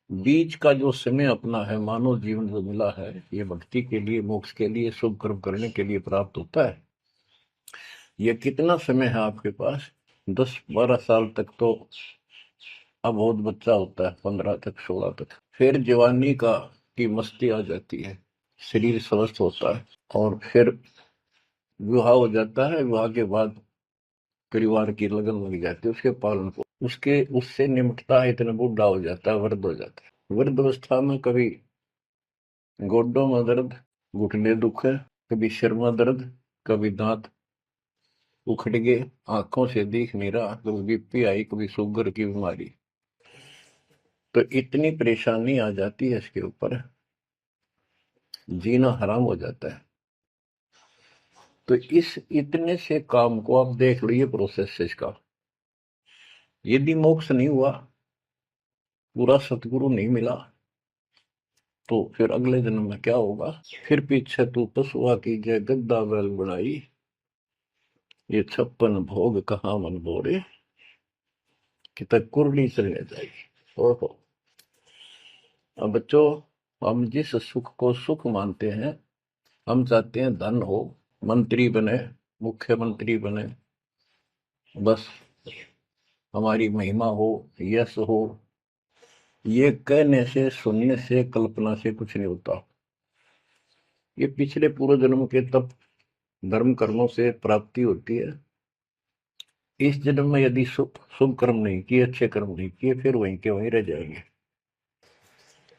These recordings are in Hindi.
बीच का जो समय अपना है, मानव जीवन जो मिला है, ये भक्ति के लिए, मोक्ष के लिए, शुभ कर्म करने के लिए प्राप्त होता है। ये कितना समय है आपके पास? 10-12 साल तक तो अब बहुत बच्चा होता है, 15 तक, 16 तक। फिर जवानी का की मस्ती आ जाती है, शरीर स्वस्थ होता है, और फिर विवाह हो जाता है। विवाह के बाद परिवार की लगन लग जाती है, उसके पालन को, उसके उससे निमटता है, इतना बूढ़ा हो जाता है, वृद्ध हो जाता है। वृद्ध अवस्था में कभी गोड्डों में दर्द, घुटने दुख है, कभी सिर में दर्द, कभी दांत उखड़ गए, आंखों से दिख नहीं रहा, कभी बीपी आई, कभी शुगर की बीमारी। तो इतनी परेशानी आ जाती है इसके ऊपर, जीना हराम हो जाता है। तो इस इतने से काम को आप देख लो, ये प्रोसेस है इसका। यदि मोक्ष नहीं हुआ, पूरा सतगुरु नहीं मिला, तो फिर अगले जन्म में क्या होगा? फिर पीछे तू पशुआ की जय गद्दा बैल बनाई, ये 56 भोग कहाँ मन बोरे, कि तक कुरली चलने जाएगी। ओहो। अब बच्चों, हम जिस सुख को सुख मानते हैं, हम चाहते हैं धन हो, मंत्री बने, मुख्यमंत्री बने, बस हमारी महिमा हो, यश हो। ये कहने से, सुनने से, कल्पना से कुछ नहीं होता। ये पिछले पूर्व जन्म के तप, धर्म कर्मों से प्राप्ति होती है। इस जन्म में यदि शुभ कर्म नहीं किए, अच्छे कर्म नहीं किए, फिर वहीं के वहीं रह जाएंगे।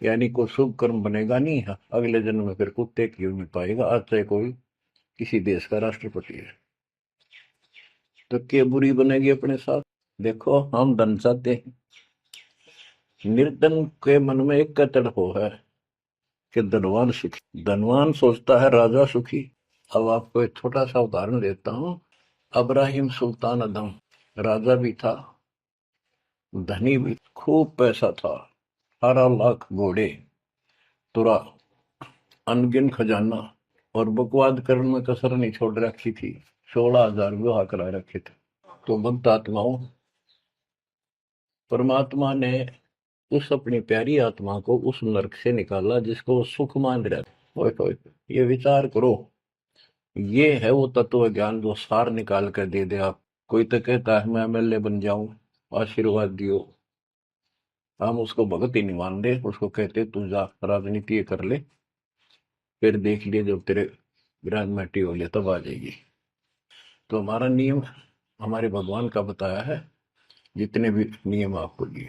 यानी कोई शुभ कर्म बनेगा नहीं है, अगले जन्म में फिर कुत्ते की नहीं पाएगा, आज चाहे कोई किसी देश का राष्ट्रपति है। तो क्या बुरी बनेगी अपने साथ? देखो, हम धन चाहते हैं, निर्धन के मन में एक तड़प है कि धनवान सुखी। धनवान सोचता है राजा सुखी। अब आपको एक छोटा सा उदाहरण देता हूं। अब्राहिम सुल्तान अदम, राजा भी था, धनी भी, खूब पैसा था, 18 लाख घोड़े, तुरा, अनगिन खजाना, और बकवाद करने में कसर नहीं छोड़ रखी थी। 16,000 विवाह करा रखे थे। तो भक्त आत्माओं, परमात्मा ने उस अपनी प्यारी आत्मा को उस नरक से निकाला जिसको वो सुख मान रहा था। ओए होए, ये विचार करो। ये है वो तत्व ज्ञान जो सार निकाल कर दे दे आप। कोई तो कहता है मैं एमएलए बन जाऊं, आशीर्वाद दियो। हम उसको भगत ही नहीं मान रहे, उसको कहते तू जा राजनीति कर ले, फिर देख लिए जब तेरे ग्रेजुएटी हो लिया तब आ जाएगी। तो हमारा नियम हमारे भगवान का बताया है, जितने भी नियम आपको दिए।